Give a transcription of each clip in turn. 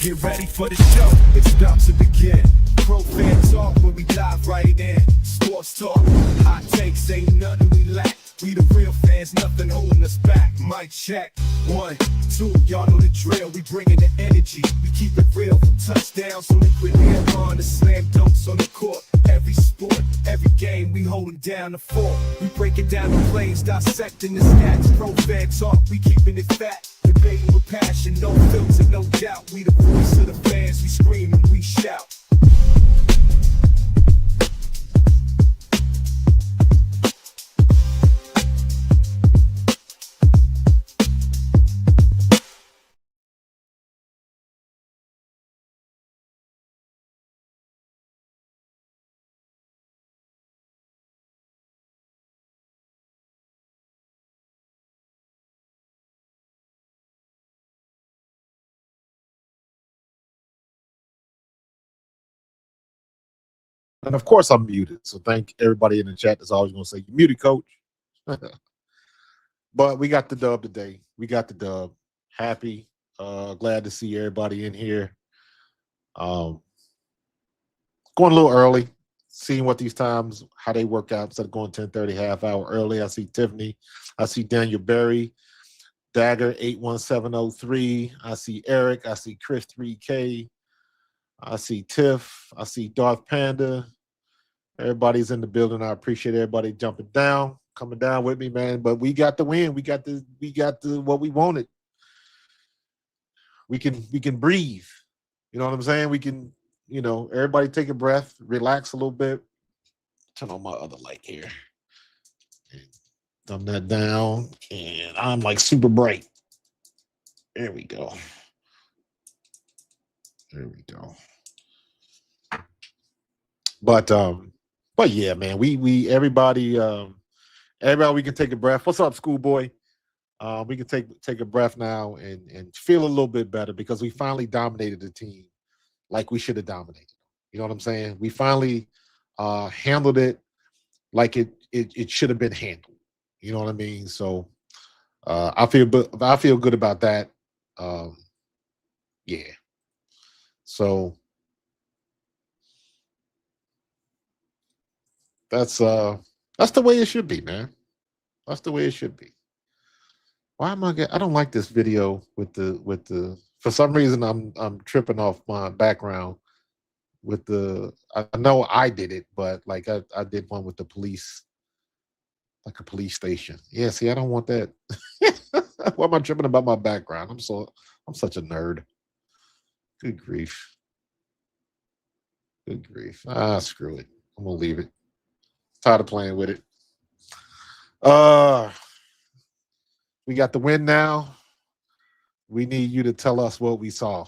Get ready for the show, it's about to begin. Pro fan talk when we dive right in. Sports talk, hot takes, ain't nothing we lack. We the real fans, nothing holding us back. Mic check, 1, 2, y'all know the drill. We bringing the energy, we keep it real from touchdowns to liquid air on the slam dunks on the court. Every sport, every game, we holding down the fort. We breaking down the plays, dissecting the stats. Pro fan talk, we keeping it fat. Debating with passion, no filter, no doubt. We the voice of the fans, we scream and we shout. And of course, I'm muted. So thank everybody in the chat that's always going to say, "You muted, coach." But we got the dub today. We got the dub. Happy. Glad to see everybody in here. Um, Going a little early, seeing what these times, how they work out instead of going 10:30, half hour early. I see Tiffany. I see Daniel Berry. Dagger 81703. I see Eric. I see Chris 3K. I see Tiff. I see Darth Panda. Everybody's in the building. I appreciate everybody jumping down, coming down with me, man. But we got the win. We got the what we wanted. We can breathe. You know what I'm saying? We can, everybody take a breath, relax a little bit. Turn on my other light here. Dumb that down. And I'm like super bright. There we go. There we go. But yeah, man, we everybody we can take a breath. What's up, schoolboy? We can take a breath now and feel a little bit better because we finally dominated the team like we should have dominated. You know what I'm saying? We finally handled it like it should have been handled. You know what I mean? So I feel good about that. Yeah. So that's the way it should be, man. That's the way it should be. Why am I don't like this video with the for some reason I'm tripping off my background with I know I did it, but like I did one with the police, like a police station. Yeah, see, I don't want that. Why am I tripping about my background? I'm such a nerd. Good grief. Good grief. Screw it. I'm gonna leave it. Tired of playing with it. We got the win now. We need you to tell us what we saw.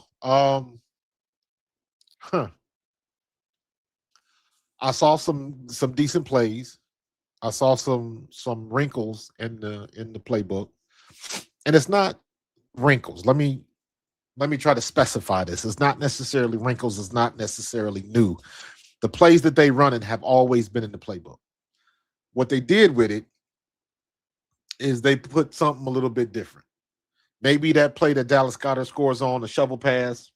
I saw some decent plays. I saw some wrinkles in the playbook, and it's not wrinkles. Let me try to specify this. It's not necessarily wrinkles. It's not necessarily new. The plays that they run and have always been in the playbook. What they did with it is they put something a little bit different. Maybe that play that Dallas Goedert scores on, the shovel pass,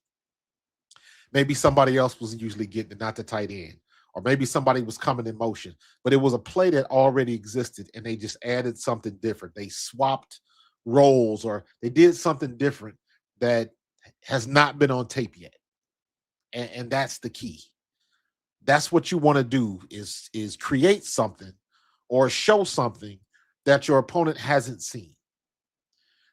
maybe somebody else was usually getting it, not the tight end. Or maybe somebody was coming in motion. But it was a play that already existed and they just added something different. They swapped roles or they did something different that has not been on tape yet. And that's the key. That's what you want to do is create something or show something that your opponent hasn't seen.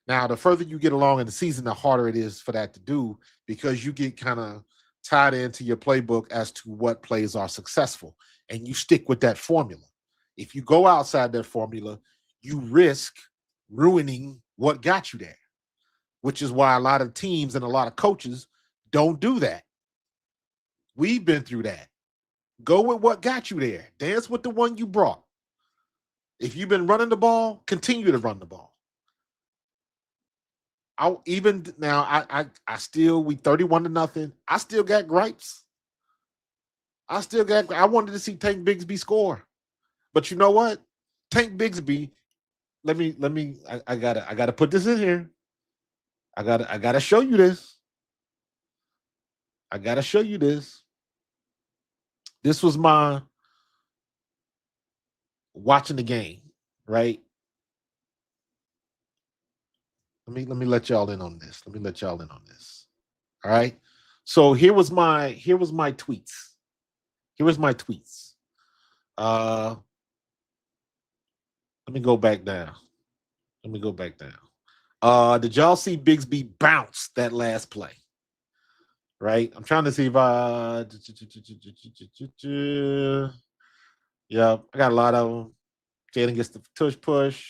Now, the further you get along in the season, the harder it is for that to do because you get kind of tied into your playbook as to what plays are successful, and you stick with that formula. If you go outside that formula, you risk ruining what got you there, which is why a lot of teams and a lot of coaches don't do that. We've been through that. Go with what got you there. Dance with the one you brought. If you've been running the ball, continue to run the ball. Even now, I still, we 31-0. I still got gripes. I wanted to see Tank Bigsby score. But you know what? Tank Bigsby, I gotta put this in here. I gotta show you this. I gotta show you this. This was my watching the game, right? Let me let y'all in on this. All right. So here was my tweets. Here was my tweets. Let me go back down. Did y'all see Bigsby bounce that last play? Right? I'm trying to see if yeah, I got a lot of them. Jalen gets the tush push.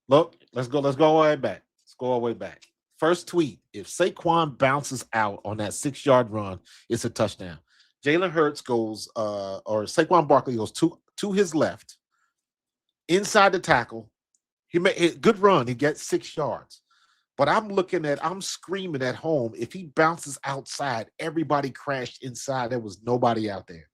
Look, let's go all the way back. First tweet: if Saquon bounces out on that 6-yard run, it's a touchdown. Jalen Hurts goes, or Saquon Barkley goes to his left, inside the tackle. He made a good run. He gets 6 yards. But I'm screaming at home. If he bounces outside, everybody crashed inside. There was nobody out there.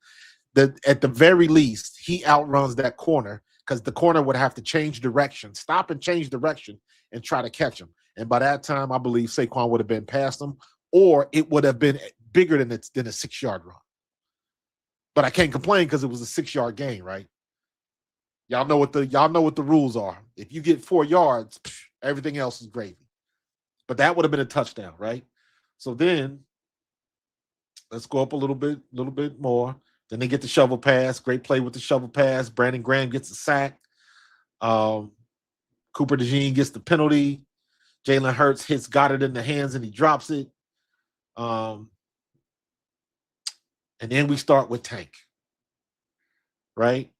At the very least, he outruns that corner because the corner would have to change direction, stop and change direction and try to catch him. And by that time, I believe Saquon would have been past him, or it would have been bigger than a 6-yard run. But I can't complain because it was a 6-yard gain, right? Y'all know what the rules are. If you get 4 yards, everything else is gravy. But that would have been a touchdown, right? So then let's go up a little bit more. Then they get the shovel pass. Great play with the shovel pass. Brandon Graham gets a sack. Cooper DeJean gets the penalty. Jalen Hurts hits Goedert in the hands and he drops it. And then we start with Tank, right?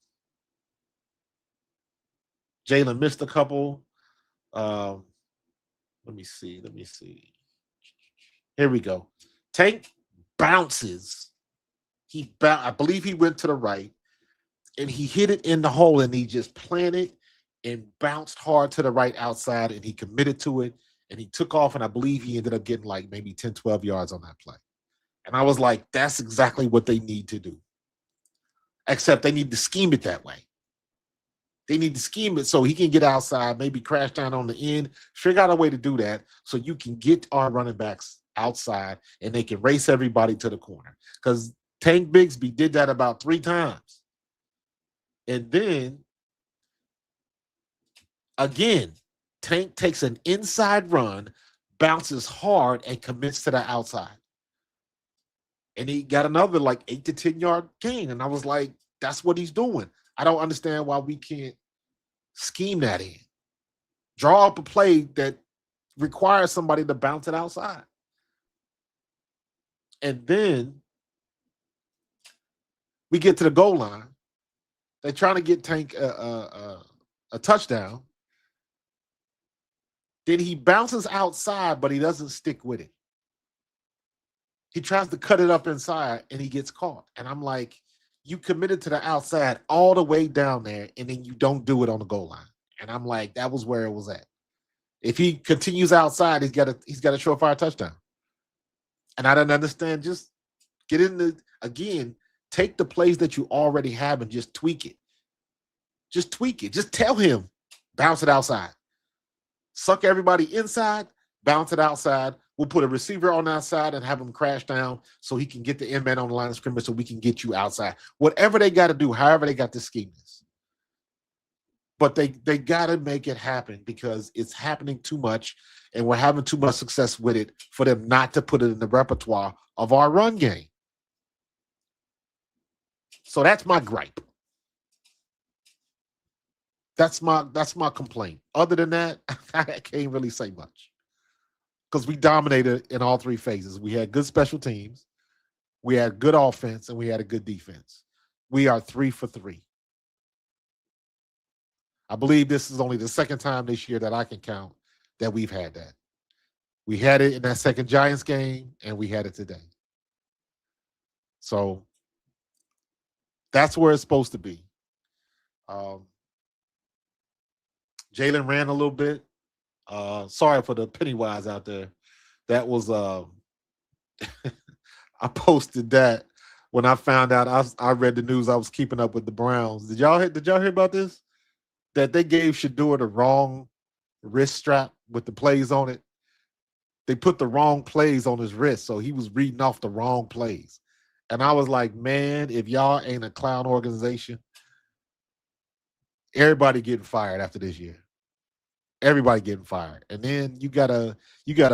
Jalen missed a couple. Let me see. Here we go. Tank bounces. I believe he went to the right, and he hit it in the hole, and he just planted and bounced hard to the right outside, and he committed to it, and he took off, and I believe he ended up getting like maybe 10, 12 yards on that play. And I was like, that's exactly what they need to do. Except they need to scheme it that way. They need to scheme it so he can get outside, maybe crash down on the end, figure out a way to do that so you can get our running backs outside and they can race everybody to the corner. Because Tank Bigsby did that about 3 times. And then, again, Tank takes an inside run, bounces hard, and commits to the outside. And he got another like 8 to 10 yard gain. And I was like, that's what he's doing. I don't understand why we can't scheme that in. Draw up a play that requires somebody to bounce it outside. And then we get to the goal line. They're trying to get Tank a touchdown. Then he bounces outside, but he doesn't stick with it. He tries to cut it up inside, and he gets caught. And I'm like, you committed to the outside all the way down there, and then you don't do it on the goal line. And I'm like, that was where it was at. If he continues outside, he's got a surefire touchdown. And I don't understand. Just get in the again, take the plays that you already have and just tweak it. Just tweak it. Just tell him, bounce it outside. Suck everybody inside, bounce it outside. We'll put a receiver on the outside and have him crash down so he can get the end man on the line of scrimmage so we can get you outside. Whatever they got to do, however they got the scheme is. But they got to make it happen because it's happening too much and we're having too much success with it for them not to put it in the repertoire of our run game. So that's my gripe. That's my complaint. Other than that, I can't really say much. Because we dominated in all three phases. We had good special teams, we had good offense, and we had a good defense. We are 3 for 3. I believe this is only the second time this year that I can count that we've had that. We had it in that second Giants game, and we had it today. So that's where it's supposed to be. Jalen ran a little bit. Sorry for the Pennywise out there. That was I posted that when I found out. I read the news. I was keeping up with the Browns. Did y'all hear about this? That they gave Shador the wrong wrist strap with the plays on it. They put the wrong plays on his wrist, so he was reading off the wrong plays. And I was like, man, if y'all ain't a clown organization, everybody getting fired after this year. Everybody getting fired. And then you got a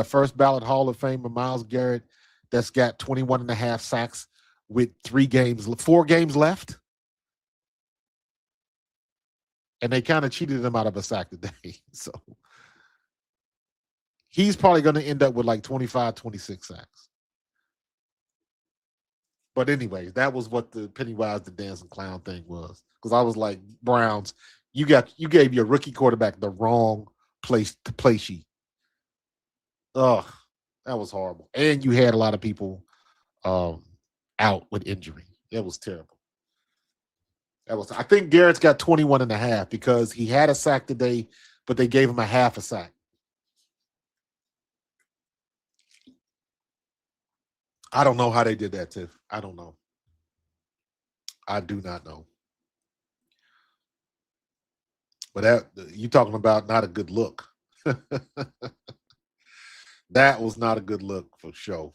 first ballot Hall of Famer, Myles Garrett, that's got 21 and a half sacks with 4 games left. And they kind of cheated him out of a sack today. So he's probably going to end up with like 25, 26 sacks. But anyways, that was what the Pennywise the dancing clown thing was. Because I was like, Browns, you gave your rookie quarterback the wrong place to play sheet. Ugh, that was horrible. And you had a lot of people out with injury. It was terrible. I think Garrett's got 21 and a half because he had a sack today, but they gave him a half a sack. I don't know how they did that, Tiff. I don't know. I do not know. But that you talking about not a good look. That was not a good look for sure.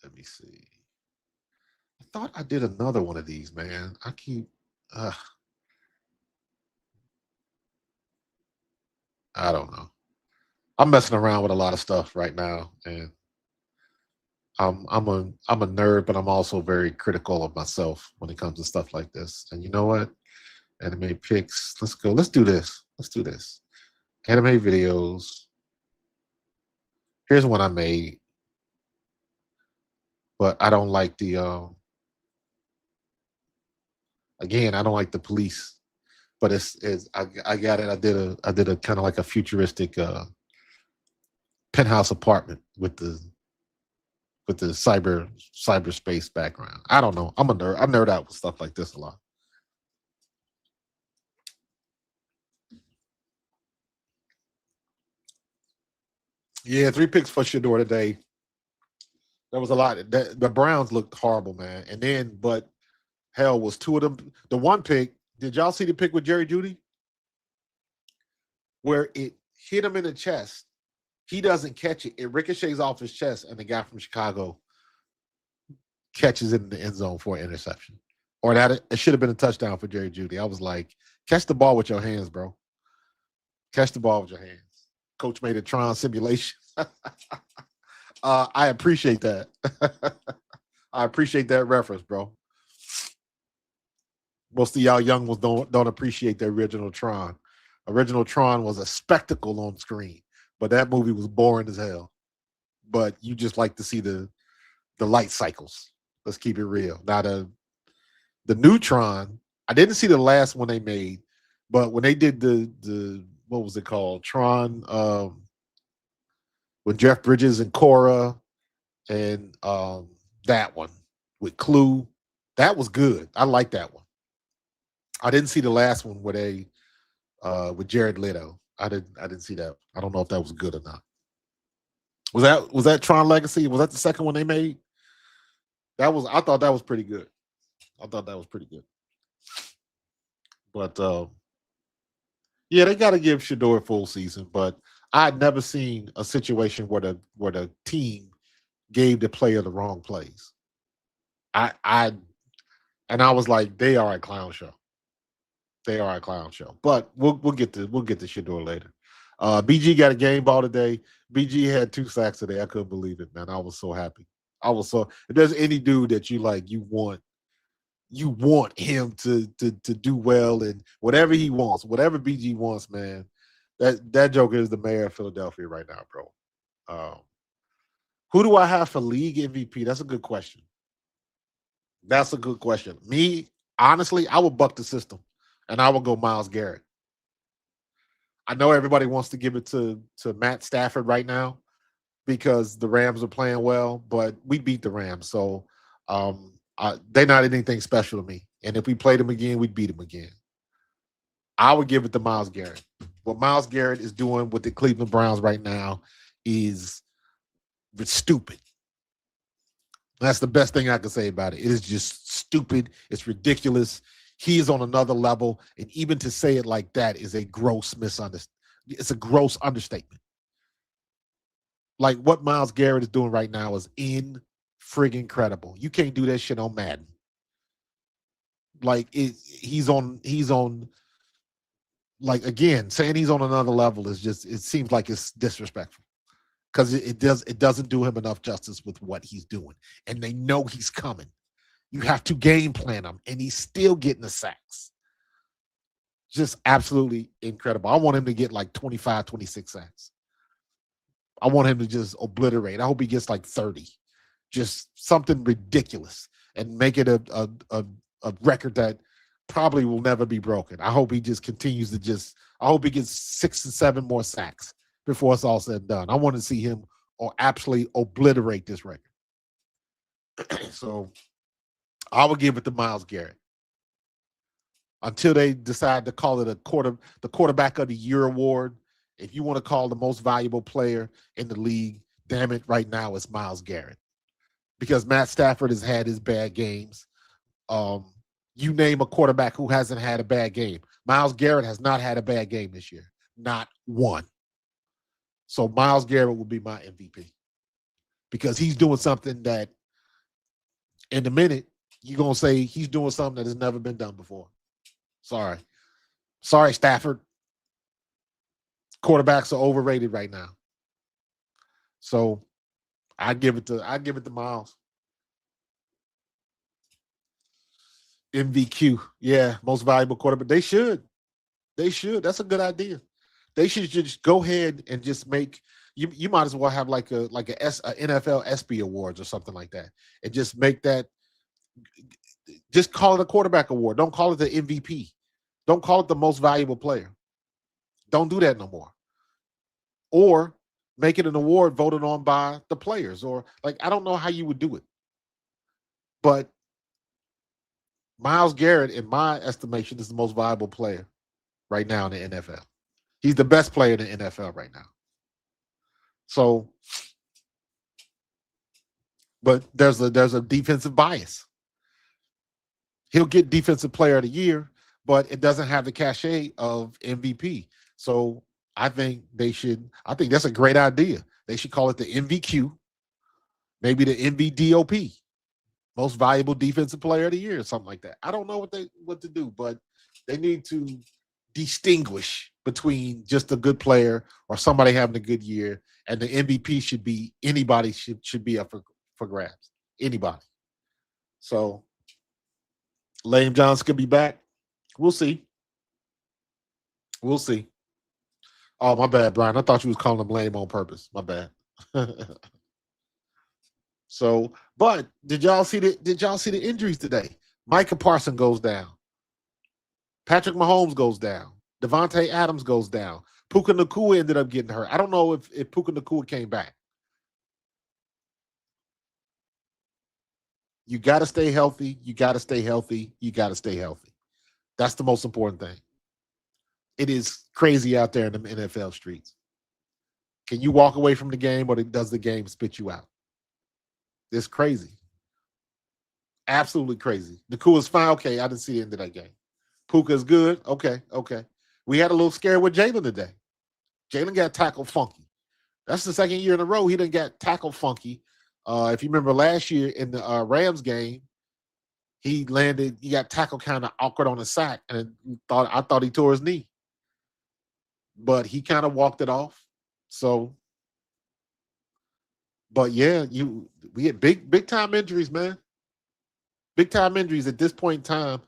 Let me see. I thought I did another one of these, man. I keep I don't know. I'm messing around with a lot of stuff right now, and I'm a nerd, but I'm also very critical of myself when it comes to stuff like this. And you know what? Anime picks. Let's go. Let's do this. Anime videos. Here's one I made, but I don't like the. Again, I don't like the police, but it's I got it. I did a kind of like a futuristic penthouse apartment with the cyberspace background. I don't know. I'm a nerd. I nerd out with stuff like this a lot. Yeah, 3 picks for Shador today. There was a lot. The Browns looked horrible, man. And then, but hell, was 2 of them. The one pick, did y'all see the pick with Jerry Jeudy? Where it hit him in the chest. He doesn't catch it. It ricochets off his chest, and the guy from Chicago catches it in the end zone for an interception. Or that it should have been a touchdown for Jerry Jeudy. I was like, catch the ball with your hands, bro. Catch the ball with your hands. Coach made a Tron simulation. I appreciate that. I appreciate that reference, bro. Most of y'all young ones don't appreciate the original Tron. Original Tron was a spectacle on screen, but that movie was boring as hell. But you just like to see the light cycles. Let's keep it real. Now the new Tron, I didn't see the last one they made, but when they did the what was it called? Tron, with Jeff Bridges and Cora and that one with Clue. That was good. I like that one. I didn't see the last one where they with Jared Leto. I didn't see that. I don't know if that was good or not. Was that Tron Legacy? Was that the second one they made? I thought that was pretty good. I thought that was pretty good. But yeah, they got to give Shador a full season. But I'd never seen a situation where the team gave the player the wrong plays. I and I was like, they are a clown show. They are a clown show. But we'll get to Shador later. BG got a game ball today. BG had 2 sacks today. I couldn't believe it, man. I was so happy. If there's any dude that you want him to do well and whatever he wants, whatever BG wants, man. That joker is the mayor of Philadelphia right now, bro. Um, who do I have for league MVP? That's a good question. That's a good question. Me, honestly, I would buck the system and I would go Miles Garrett. I know everybody wants to give it to Matt Stafford right now because the Rams are playing well, but we beat the Rams. So they're not anything special to me. And if we played them again, we'd beat them again. I would give it to Miles Garrett. What Miles Garrett is doing with the Cleveland Browns right now is stupid. That's the best thing I can say about it. It is just stupid. It's ridiculous. He is on another level. And even to say it like that is a gross misunderstanding. It's a gross understatement. Like what Miles Garrett is doing right now is friggin' incredible. You can't do that shit on Madden. Like he's on like again, saying he's on another level is just it seems like it's disrespectful. Because it doesn't do him enough justice with what he's doing. And they know he's coming. You have to game plan him, and he's still getting the sacks. Just absolutely incredible. I want him to get like 25, 26 sacks. I want him to just obliterate. I hope he gets like 30. Just something ridiculous and make it a record that probably will never be broken. I hope he just continues to I hope he gets 6 and 7 more sacks before it's all said and done. I want to see him or absolutely obliterate this record. So I would give it to Miles Garrett until they decide to call it the quarterback of the year award. If you want to call the most valuable player in the league, damn it, right now it's Miles Garrett. Because Matt Stafford has had his bad games. You name a quarterback who hasn't had a bad game. Miles Garrett has not had a bad game this year. Not one. So Miles Garrett will be my MVP because he's doing something that in a minute, you're going to say he's doing something that has never been done before. Sorry, Stafford. Quarterbacks are overrated right now. So I give it to Miles. MVQ. Yeah, most valuable quarterback. They should. That's a good idea. They should just go ahead and just make you might as well have like a NFL ESPY awards or something like that. And just make that just call it a quarterback award. Don't call it the MVP. Don't call it the most valuable player. Don't do that no more. Or make it an award voted on by the players. Or like I don't know how you would do it. But Miles Garrett, in my estimation, is the most valuable player right now in the NFL. He's the best player in the NFL right now. So, but there's a defensive bias. He'll get defensive player of the year, but it doesn't have the cachet of MVP. So I think that's a great idea. They should call it the MVQ, maybe the MVDOP, most valuable defensive player of the year, or something like that. I don't know what to do, but they need to distinguish between just a good player or somebody having a good year, and the MVP should be anybody should be up for grabs. Anybody. So Lane Johnson could be back. We'll see. We'll see. Oh, my bad, Brian. I thought you was calling him lame on purpose. My bad. So, but did y'all see the injuries today? Micah Parsons goes down. Patrick Mahomes goes down. Devontae Adams goes down. Puka Nacua ended up getting hurt. I don't know if Puka Nacua came back. You got to stay healthy. You got to stay healthy. You got to stay healthy. That's the most important thing. It is crazy out there in the NFL streets. Can you walk away from the game, or does the game spit you out? It's crazy. Absolutely crazy. Nakua is fine. Okay, I didn't see the end of that game. Puka is good. Okay, okay. We had a little scare with Jalen today. Jalen got tackled funky. That's the second year in a row he didn't get tackled funky. If you remember last year in the Rams game, he got tackled kind of awkward on the sack, and I thought he tore his knee. But he kind of walked it off. So, but yeah, we had big time injuries, man. Big time injuries at this point in time.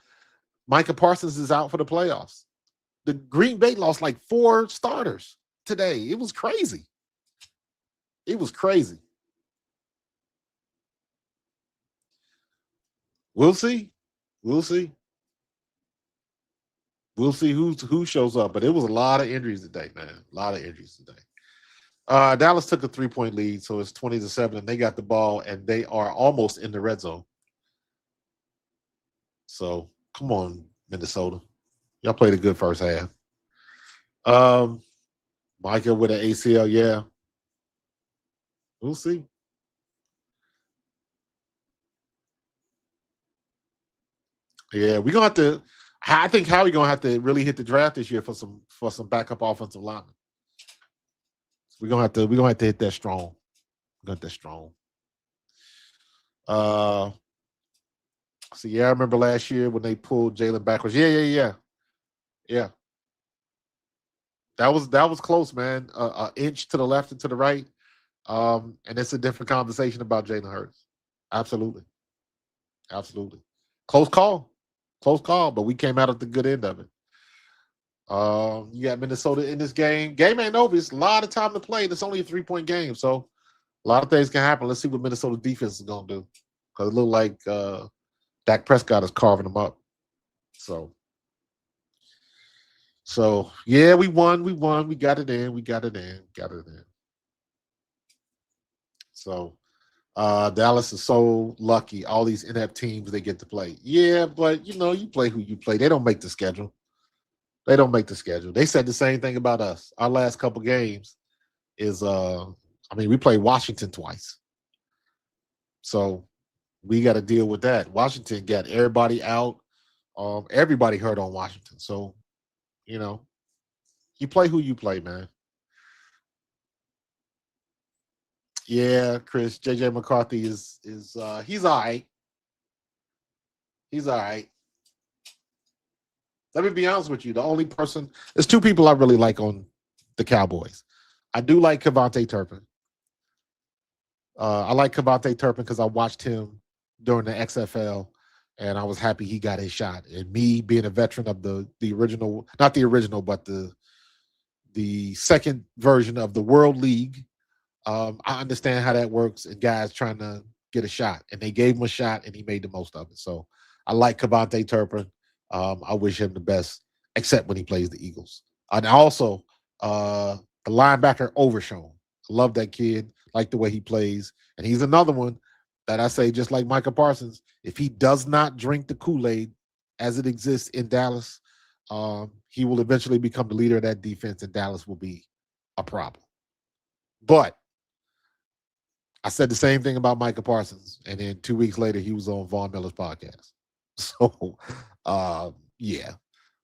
Micah Parsons is out for the playoffs. The Green Bay lost like 4 starters today. It was crazy. It was crazy. We'll see. We'll see. We'll see who shows up. But it was a lot of injuries today, man. A lot of injuries today. Dallas took a 3-point lead, so it's 20-7, and they got the ball, and they are almost in the red zone. So come on, Minnesota. Y'all played a good first half. Micah with an ACL, yeah. We'll see. Yeah, we're gonna have to. I think Howie gonna have to really hit the draft this year for some backup offensive linemen. We're gonna have to hit that strong. Got that strong. So yeah, I remember last year when they pulled Jalen backwards. Yeah. That was close, man. An inch to the left and to the right. And it's a different conversation about Jalen Hurts. Absolutely. Close call, but we came out at the good end of it. You got Minnesota in this game. Game ain't over. It's a lot of time to play. It's only a 3-point game, so a lot of things can happen. Let's see what Minnesota defense is gonna do, because it looked like Dak Prescott is carving them up. So yeah, we won. We got it in. So Dallas is so lucky. All these inept teams they get to play. Yeah, but you play who you play. They don't make the schedule. They said the same thing about us. Our last couple games is we played Washington twice. So we got to deal with that. Washington got everybody out. Everybody hurt on Washington. So, you play who you play, man. Yeah, Chris, JJ McCarthy is he's all right. He's all right. Let me be honest with you. There's 2 people I really like on the Cowboys. I do like Kevontae Turpin. I like Kevontae Turpin because I watched him during the XFL, and I was happy he got his shot. And me being a veteran of the original, not the original, but the second version of the World League, I understand how that works, and guys trying to get a shot, and they gave him a shot, and he made the most of it. So I like Kevontae Turpin. I wish him the best, except when he plays the Eagles. And also, the linebacker Overshown. I love that kid. Like the way he plays. And he's another one that I say, just like Micah Parsons, if he does not drink the Kool-Aid as it exists in Dallas, he will eventually become the leader of that defense, and Dallas will be a problem. But I said the same thing about Micah Parsons, and then 2 weeks later, he was on Von Miller's podcast. So, yeah.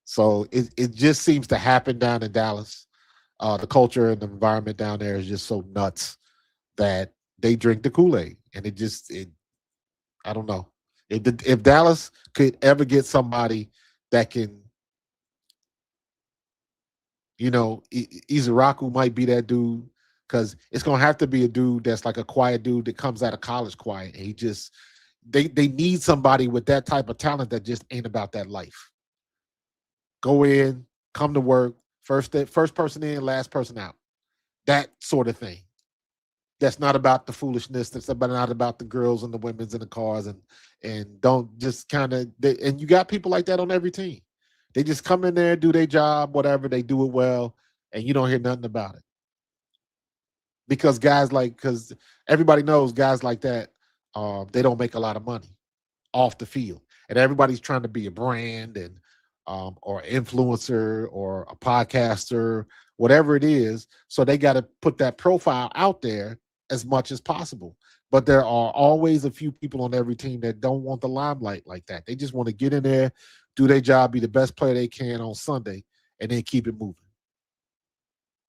So it just seems to happen down in Dallas. The culture and the environment down there is just so nuts that they drink the Kool-Aid, and I don't know. If Dallas could ever get somebody that can, Izaraku might be that dude, because it's gonna have to be a dude that's like a quiet dude that comes out of college quiet. And they need somebody with that type of talent that just ain't about that life. Go in, come to work, first person in, last person out. That sort of thing. That's not about the foolishness. That's not about the girls and the women's in the cars, and don't just kind of. And you got people like that on every team. They just come in there, do their job, whatever. They do it well, and you don't hear nothing about it. Because everybody knows guys like that, they don't make a lot of money. off the field, and everybody's trying to be a brand and or influencer or a podcaster, whatever it is. So they got to put that profile out there as much as possible. But there are always a few people on every team that don't want the limelight like that. They just want to get in there, do their job, be the best player they can on Sunday, and then keep it moving.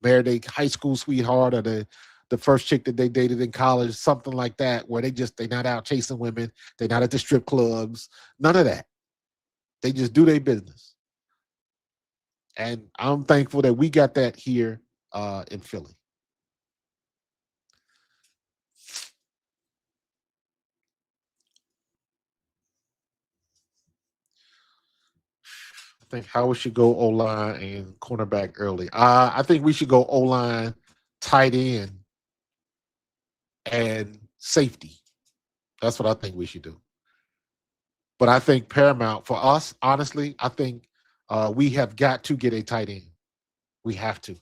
Marry their high school sweetheart or the first chick that they dated in college, something like that, where they're not out chasing women, they're not at the strip clubs, none of that. They just do their business. And I'm thankful that we got that here in Philly. I think how we should go O line and cornerback early. I think we should go O line, tight end, and safety. That's what I think we should do. But I think paramount for us, honestly, I think we have got to get a tight end. We have to.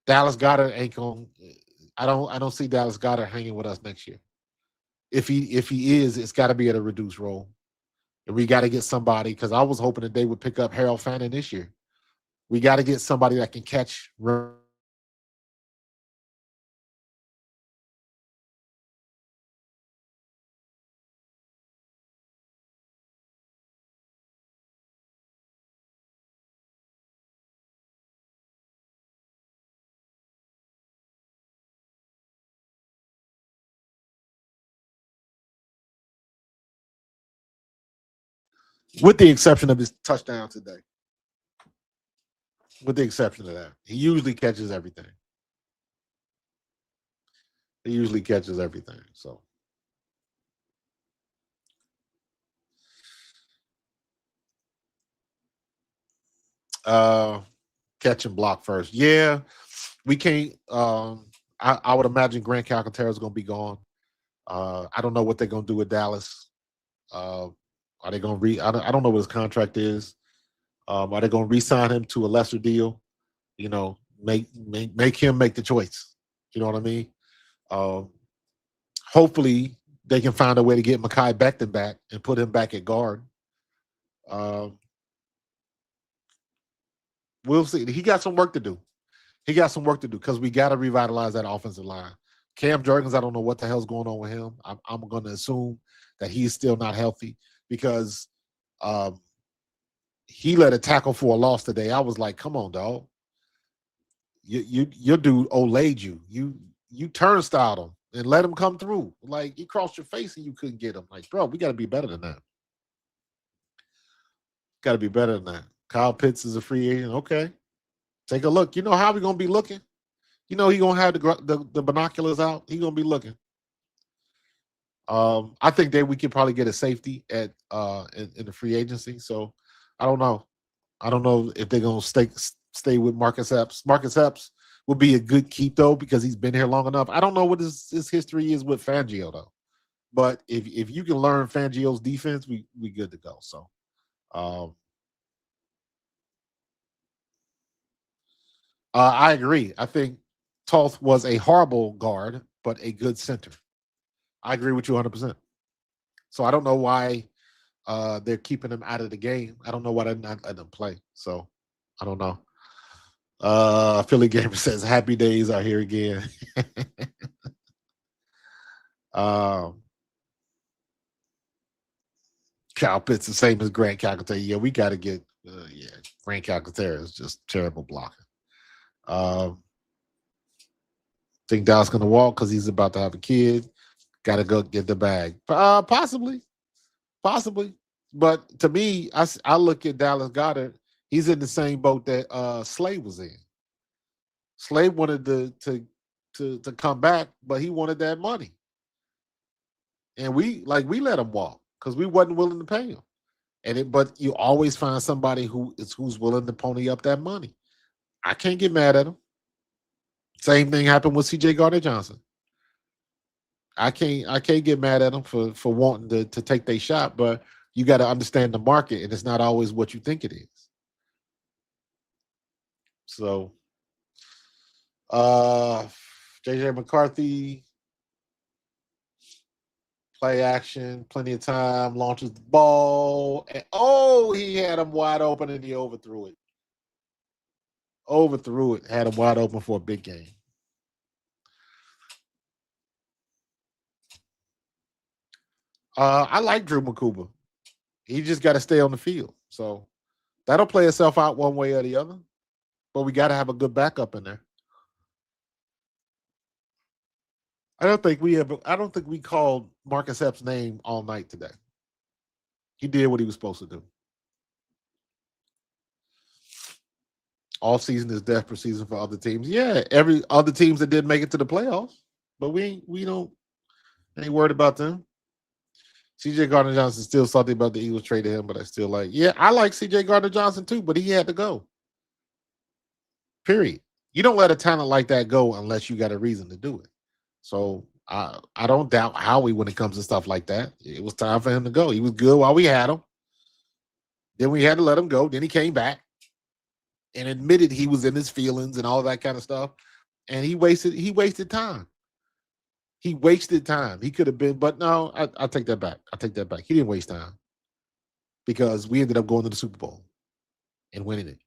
Dallas Goedert ain't going. I don't see Dallas Goedert hanging with us next year. If he is, it's got to be at a reduced role. And we got to get somebody because I was hoping that they would pick up Harold Fannin this year. We got to get somebody that can catch. With the exception of his touchdown today. With the exception of that, he usually catches everything. He usually catches everything. So, uh, catch and block first. Yeah, we can't. I would imagine Grant Calcaterra is going to be gone. I don't know what they're going to do with Dallas. Uh, are they going to I don't know what his contract is. Are they going to re-sign him to a lesser deal? Make him make the choice. You know what I mean? Um, Hopefully, they can find a way to get Mekhi Becton back and put him back at guard. Um, we'll see. He got some work to do. He got some work to do because we got to revitalize that offensive line. Cam Jurgens, I don't know what the hell's going on with him. I'm going to assume that he's still not healthy because um, he led a tackle for a loss today. I was like, come on, dog. Your dude olayed you. You turnstiled him and let him come through. Like he crossed your face and you couldn't get him. Like, bro, we got to be better than that. Got to be better than that. Kyle Pitts is a free agent. Okay, take a look. You know how we gonna be looking. You know he gonna have the binoculars out. He gonna be looking. I think that we could probably get a safety at in the free agency. So I don't know. I don't know if they're gonna stay with Marcus Epps. Marcus Epps would be a good keep though because he's been here long enough. I don't know what his history is with Fangio though. But if you can learn Fangio's defense, we good to go. So um, I agree. I think Toth was a horrible guard, but a good center. I agree with you 100%. So I don't know why they're keeping him out of the game. I don't know why they're not letting him play. So I don't know. Philly Gamer says happy days are here again. um, Cal Pitts the same as Grant Calcaterra. Yeah, we got to get. Grant Calcaterra is just terrible blocking. Um, think Dallas going to walk because he's about to have a kid. Got to go get the bag. Possibly. But to me, I look at Dallas Goddard. He's in the same boat that Slade was in. Slade wanted to come back, but he wanted that money, and we let him walk because we wasn't willing to pay him. But you always find somebody who's willing to pony up that money. I can't get mad at him. Same thing happened with C.J. Gardner Johnson. I can't get mad at them for wanting to take their shot, but you got to understand the market, and it's not always what you think it is. So, uh, JJ McCarthy, Play action, plenty of time, launches the ball, and he had him wide open and he overthrew it. Had him wide open for a big game. I like Drew Makuba. He just got to stay on the field. So that'll play itself out one way or the other. But we got to have a good backup in there. I don't think we called Marcus Epps' name all night today. He did what he was supposed to do. Off season is desperate season for other teams. Yeah, every other teams that did make it to the playoffs, but we ain't worried about them. CJ Gardner-Johnson still salty about the Eagles traded him, but I still like CJ Gardner-Johnson too, but he had to go. Period. You don't let a talent like that go unless you got a reason to do it. So I don't doubt Howie when it comes to stuff like that. It was time for him to go. He was good while we had him. Then we had to let him go. Then he came back and admitted he was in his feelings and all that kind of stuff. And he wasted time. He wasted time. He could have been, but no, I take that back. He didn't waste time because we ended up going to the Super Bowl and winning it.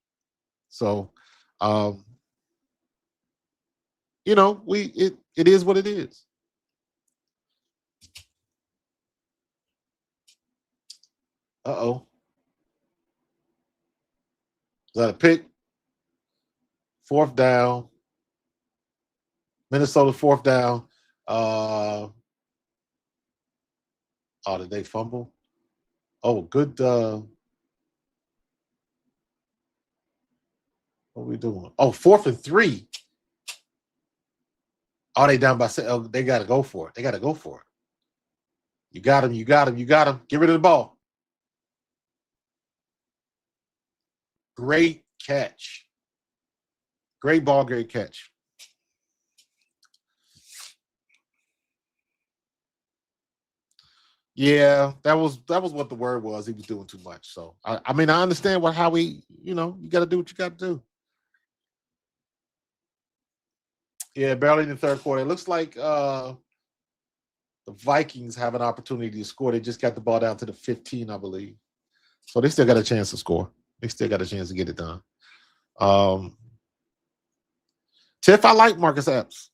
So, it is what it is. Uh-oh. Is that a pick? Fourth down. Minnesota fourth down. Did they fumble? Oh, good. What are we doing? Oh, 4th and 3. Oh, they down by 6. Oh, they got to go for it. You got him. Get rid of the ball. Great catch. Great ball, great catch. Yeah, that was what the word was. He was doing too much. So I understand how you got to do what you got to do. Yeah, barely in the third quarter. It looks like the Vikings have an opportunity to score. They just got the ball down to the 15, I believe. So they still got a chance to score. They still got a chance to get it done. Tiff, I like Marcus Epps.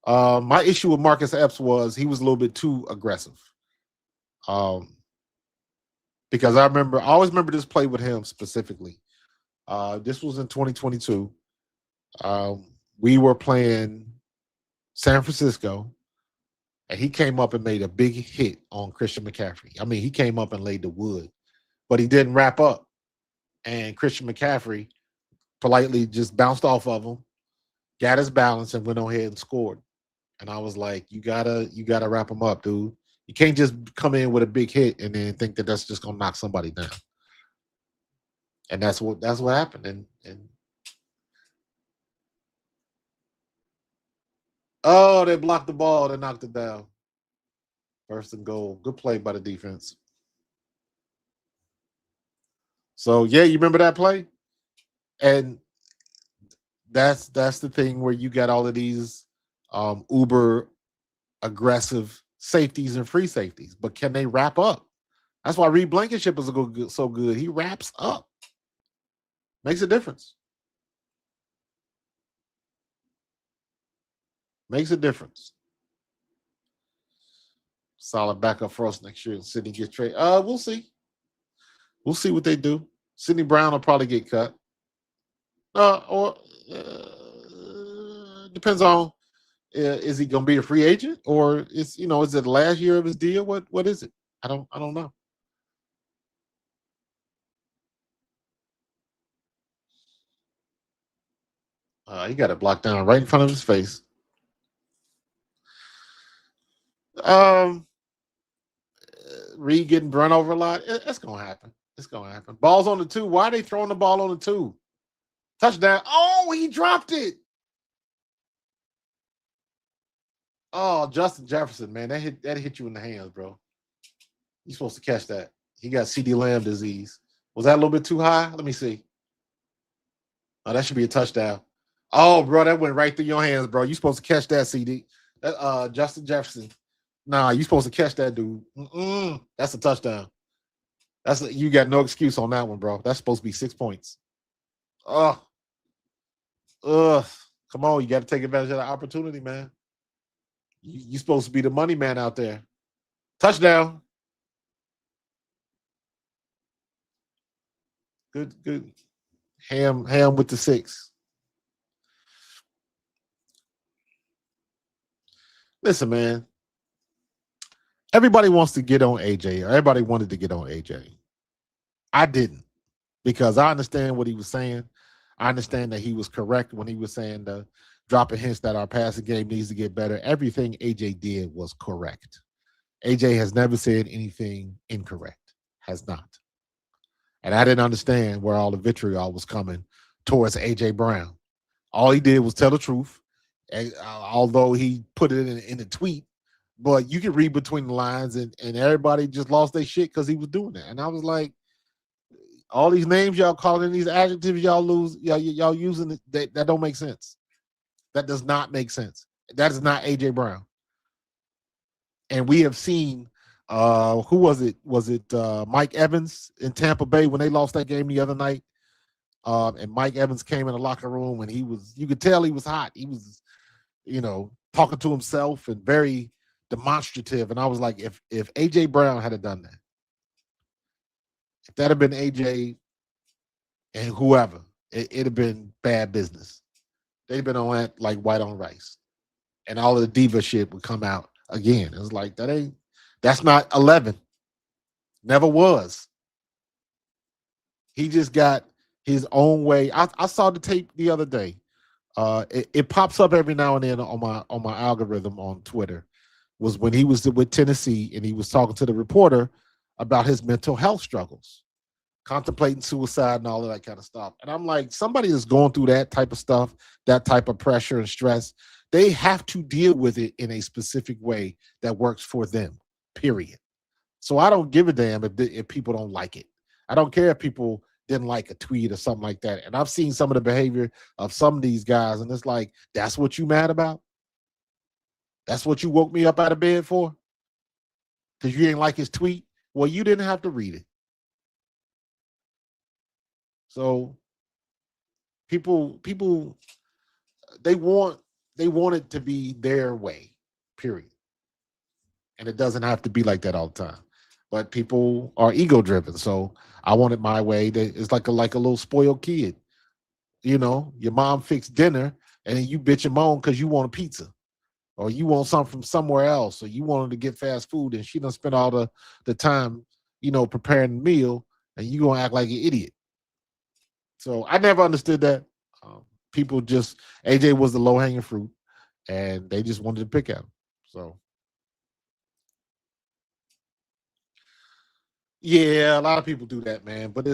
My issue with Marcus Epps was he was a little bit too aggressive. Because I always remember this play with him specifically. This was in 2022. We were playing San Francisco, and he came up and made a big hit on Christian McCaffrey. I mean, he came up and laid the wood, but he didn't wrap up. And Christian McCaffrey politely just bounced off of him, got his balance, and went on ahead and scored. And I was like, you gotta wrap him up, dude. You can't just come in with a big hit and then think that that's just gonna knock somebody down. And that's what happened. And they blocked the ball, they knocked it down. First and goal. Good play by the defense. So yeah, you remember that play? And that's the thing where you got all of these uber aggressive safeties and free safeties, but can they wrap up? That's why Reed Blankenship is so good. He wraps up. Makes a difference. Solid backup for us next year. Sidney gets traded. We'll see. We'll see what they do. Sidney Brown will probably get cut. Depends on is he going to be a free agent or is it the last year of his deal? What is it? I don't know. He got it blocked down right in front of his face. Reed getting run over a lot. It's going to happen. Ball's on the 2. Why are they throwing the ball on the 2? Touchdown. Oh, he dropped it. Oh, Justin Jefferson, man, that hit you in the hands, bro. You're supposed to catch that. He got CD Lamb disease. Was that a little bit too high? Let me see. Oh, that should be a touchdown. Oh, bro, that went right through your hands, bro. You're supposed to catch that, CD. Justin Jefferson. Nah, you supposed to catch that dude. That's a touchdown. You got no excuse on that one, bro. That's supposed to be 6 points. Oh, ugh. Come on, you got to take advantage of the opportunity, man. You supposed to be the money man out there. Touchdown. Good. Ham with the 6. Listen, man. Everybody wants to get on AJ, or everybody wanted to get on AJ. I didn't, because I understand what he was saying. I understand that he was correct when he was saying dropping hints that our passing game needs to get better. Everything AJ did was correct. AJ has never said anything incorrect. Has not. And I didn't understand where all the vitriol was coming towards AJ Brown. All he did was tell the truth, although he put it in a tweet. But you can read between the lines, and everybody just lost their shit because he was doing that. And I was like, all these names y'all calling, these adjectives y'all using, that don't make sense. That does not make sense. That is not AJ Brown. And we have seen, who was it? Was it Mike Evans in Tampa Bay when they lost that game the other night? And Mike Evans came in the locker room, and you could tell he was hot. He was, talking to himself and very demonstrative. And I was like, if AJ Brown had done that, if that had been AJ and whoever, it'd have been bad business. They'd been on that like white on rice. And all of the diva shit would come out again. It was like, that's not 11. Never was. He just got his own way. I saw the tape the other day. It pops up every now and then on my algorithm on Twitter. Was when he was with Tennessee and he was talking to the reporter about his mental health struggles, contemplating suicide and all of that kind of stuff. And I'm like, somebody that's going through that type of stuff, that type of pressure and stress, they have to deal with it in a specific way that works for them, period. So I don't give a damn if people don't like it. I don't care if people didn't like a tweet or something like that. And I've seen some of the behavior of some of these guys, and it's like, that's what you mad about? That's what you woke me up out of bed for? Because you didn't like his tweet? Well, you didn't have to read it. So people they want it to be their way, period. And it doesn't have to be like that all the time. But people are ego driven. So I want it my way. It's like a little spoiled kid. Your mom fixed dinner and then you bitch and moan because you want a pizza. Or you want something from somewhere else, or you wanted to get fast food, and she done spent all the time, preparing the meal, and you gonna act like an idiot. So I never understood that. People just, AJ was the low hanging fruit, and they just wanted to pick at him. So yeah, a lot of people do that, man. But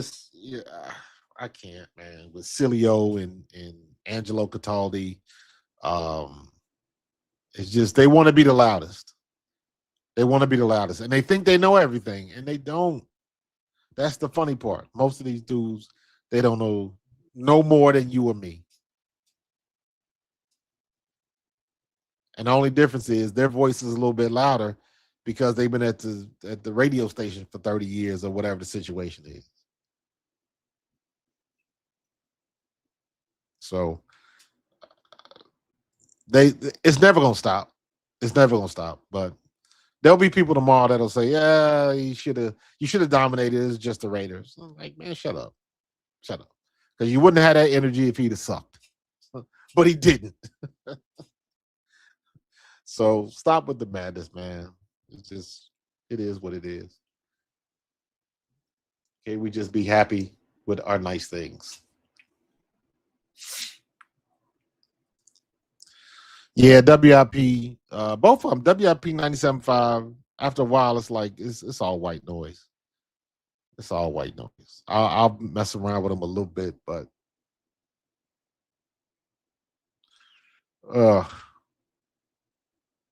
I can't, man. With Cilio and Angelo Cataldi, it's just they want to be the loudest. They want to be the loudest. And they think they know everything, and they don't. That's the funny part. Most of these dudes, they don't know no more than you or me. And the only difference is their voice is a little bit louder because they've been at the radio station for 30 years or whatever the situation is. So it's never gonna stop. It's never gonna stop. But there'll be people tomorrow that'll say, "Yeah, you should have dominated. It's just the Raiders." I'm like, man, shut up, because you wouldn't have had that energy if he'd have sucked. But he didn't. So stop with the madness, man. It is what it is. Okay, we just be happy with our nice things. Yeah, WIP, both of them, WIP 97.5. After a while, it's like it's all white noise. It's all white noise. I'll mess around with them a little bit, but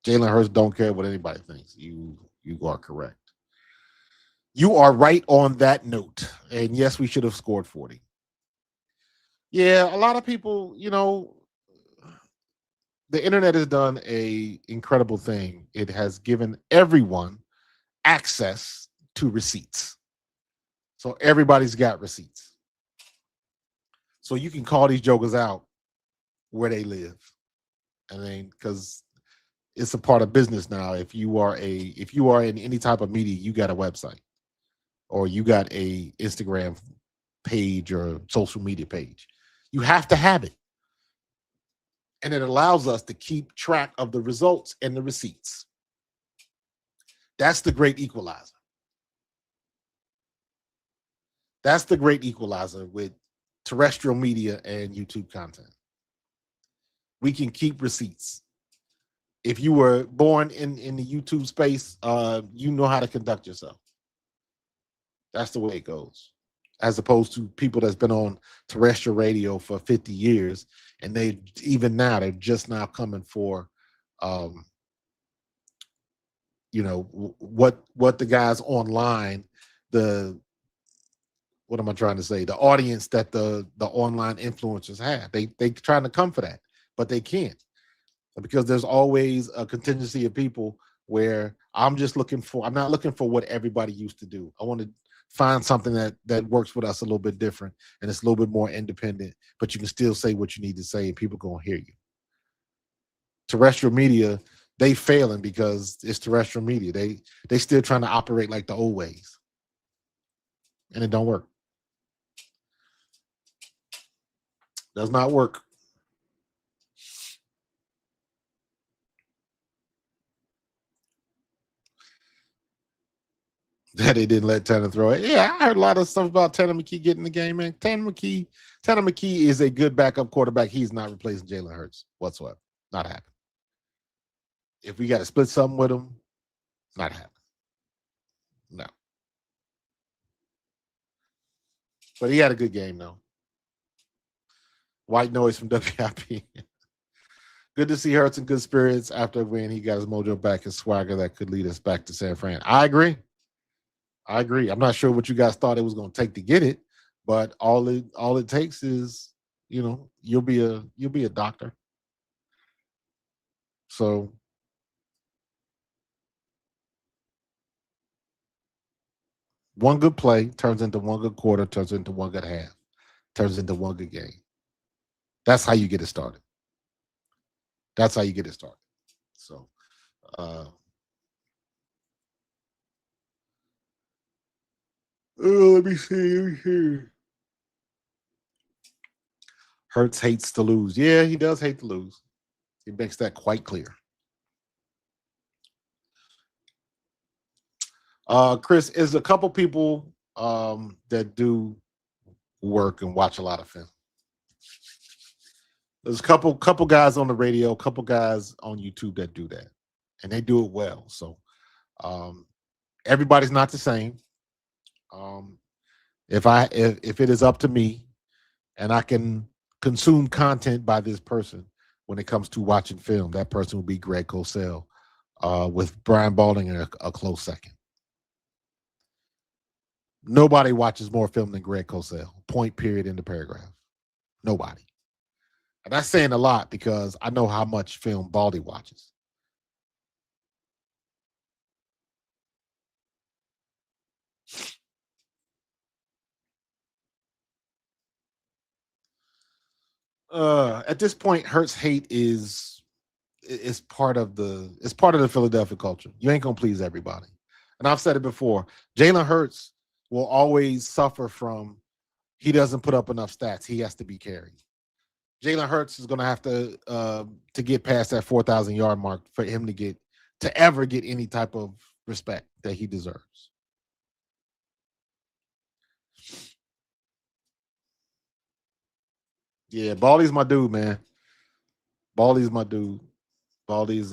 Jalen Hurts don't care what anybody thinks. You are correct. You are right on that note. And yes, we should have scored 40. Yeah, a lot of people, the internet has done a incredible thing. It has given everyone access to receipts. So everybody's got receipts. So you can call these jokers out where they live. I mean, because it's a part of business now. If you are in any type of media, you got a website or you got a Instagram page or social media page. You have to have it. And it allows us to keep track of the results and the receipts. That's the great equalizer. That's the great equalizer with terrestrial media and YouTube content. We can keep receipts. If you were born in the YouTube space, you know how to conduct yourself. That's the way it goes. As opposed to people that's been on terrestrial radio for 50 years, and they're just now coming for, what the guys online, what am I trying to say? The audience that the online influencers have, they trying to come for that, but they can't, because there's always a contingency of people where I'm not looking for what everybody used to do. I want to find something that works with us a little bit different, and it's a little bit more independent, but you can still say what you need to say and people gonna hear you. Terrestrial media, they failing because it's terrestrial media. They still trying to operate like the old ways, and it don't work. Does not work. That they didn't let Tanner throw it. Yeah, I heard a lot of stuff about Tanner McKee getting the game, man. Tanner McKee is a good backup quarterback. He's not replacing Jalen Hurts whatsoever. Not happening. If we got to split something with him, not happening. No. But he had a good game, though. White noise from WIP. Good to see Hurts in good spirits after a win. He got his mojo back, his swagger that could lead us back to San Fran. I agree. I'm not sure what you guys thought it was going to take to get it, but all it takes is, you'll be a doctor. So one good play turns into one good quarter, turns into one good half, turns into one good game. That's how you get it started. So, let me see. Hurts hates to lose. Yeah, he does hate to lose. He makes that quite clear. Chris, is a couple people that do work and watch a lot of film. There's a couple guys on the radio, a couple guys on YouTube that do that, and they do it well. So everybody's not the same. If it is up to me, and I can consume content by this person when it comes to watching film, that person will be Greg Cosell, with Brian Balding in a close second. Nobody watches more film than Greg Cosell. Point, period, in the paragraph. Nobody. And that's saying a lot because I know how much film Baldy watches. At this point, Hurts hate is part of the Philadelphia culture. You ain't gonna please everybody. And I've said it before. Jalen Hurts will always suffer from he doesn't put up enough stats. He has to be carried. Jalen Hurts is going to have to get past that 4,000 yard mark for him to ever get any type of respect that he deserves. Yeah, Baldy's my dude, man. Baldy's my dude. Baldy's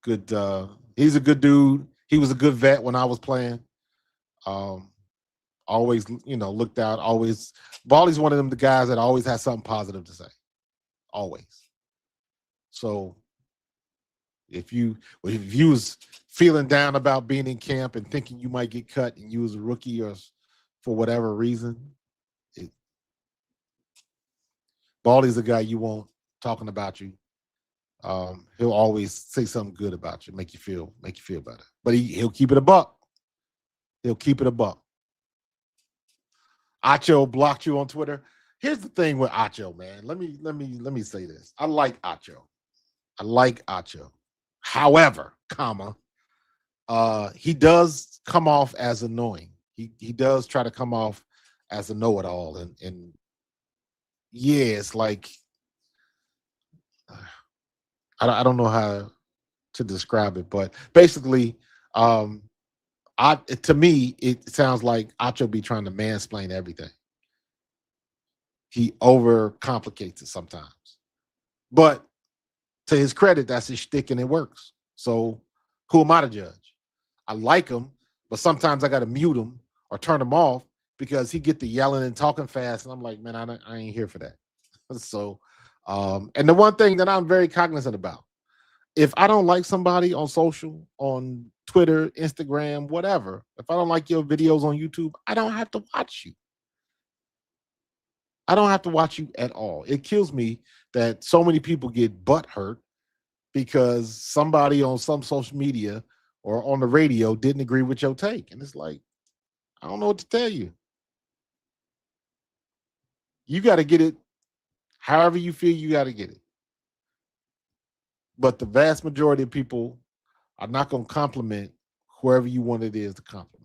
good. He's a good dude. He was a good vet when I was playing. Always, looked out. Always, Baldy's one of them the guys that always has something positive to say. Always. So if you was feeling down about being in camp and thinking you might get cut and you was a rookie or for whatever reason, Baldy's the guy you want talking about you. He'll always say something good about you, make you feel better. But he'll keep it a buck. He'll keep it a buck. Acho blocked you on Twitter. Here's the thing with Acho, man. Let me say this. I like Acho. However, he does come off as annoying. He does try to come off as a know-it-all, and yeah, it's like I don't know how to describe it, but basically, to me, it sounds like Acho be trying to mansplain everything. He overcomplicates it sometimes, but to his credit, that's his shtick and it works. So who am I to judge? I like him, but sometimes I got to mute him or turn him off because he get the yelling and talking fast, and I'm like, man, I ain't here for that. So, and the one thing that I'm very cognizant about, if I don't like somebody on social, on Twitter, Instagram, whatever, if I don't like your videos on YouTube, I don't have to watch you. I don't have to watch you at all. It kills me that so many people get butt hurt because somebody on some social media or on the radio didn't agree with your take. And it's like, I don't know what to tell you. You got to get it however you feel you got to get it. But the vast majority of people are not going to compliment whoever you want it is to compliment.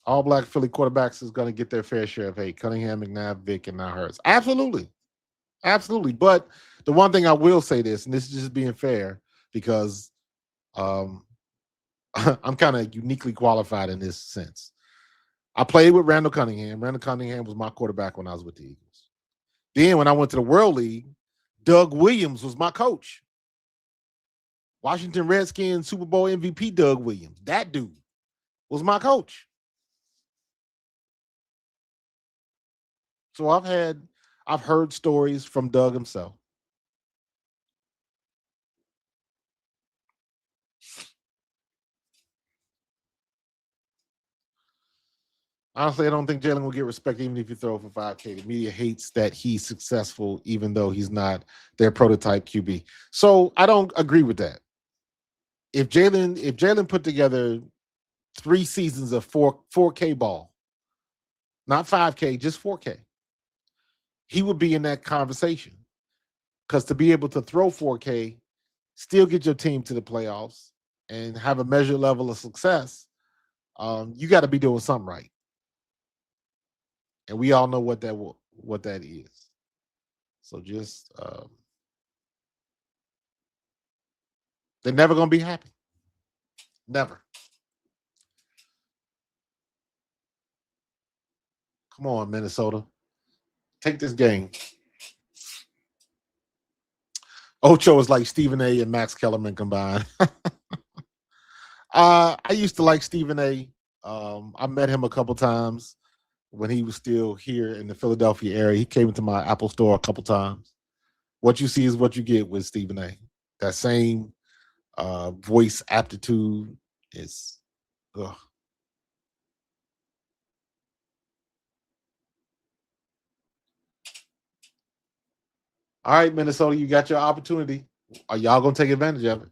All black Philly quarterbacks is going to get their fair share of hate. Cunningham, McNabb, Vick, and now Hurts. Absolutely. Absolutely. But the one thing I will say this, and this is just being fair, because I'm kind of uniquely qualified in this sense. I played with Randall Cunningham. Randall Cunningham was my quarterback when I was with the Eagles. Then when I went to the World League, Doug Williams was my coach. Washington Redskins Super Bowl MVP Doug Williams. That dude was my coach. So I've heard stories from Doug himself. Honestly, I don't think Jalen will get respect even if you throw for 5K. The media hates that he's successful, even though he's not their prototype QB. So I don't agree with that. If Jalen put together 3 seasons of 4K ball, not 5K, just 4K, he would be in that conversation. Because to be able to throw 4K, still get your team to the playoffs, and have a measured level of success, you got to be doing something right. And we all know what that is. So just they're never going to be happy. Never. Come on, Minnesota. Take this game. Ocho is like Stephen A. and Max Kellerman combined. I used to like Stephen A. I met him a couple times when he was still here in the Philadelphia area. He came into my Apple store a couple times. What you see is what you get with Stephen A. That same voice aptitude is. Ugh. All right, Minnesota, you got your opportunity. Are y'all gonna take advantage of it?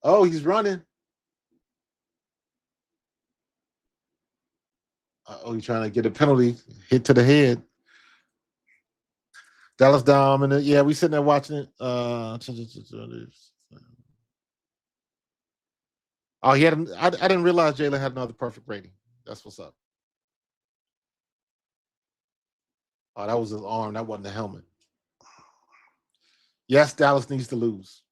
Oh, he's running. He's trying to get a penalty, hit to the head. Dallas dominant. Yeah, we sitting there watching it. Oh, he had. I didn't realize Jalen had another perfect rating. That's what's up. Oh, that was his arm. That wasn't the helmet. Yes, Dallas needs to lose.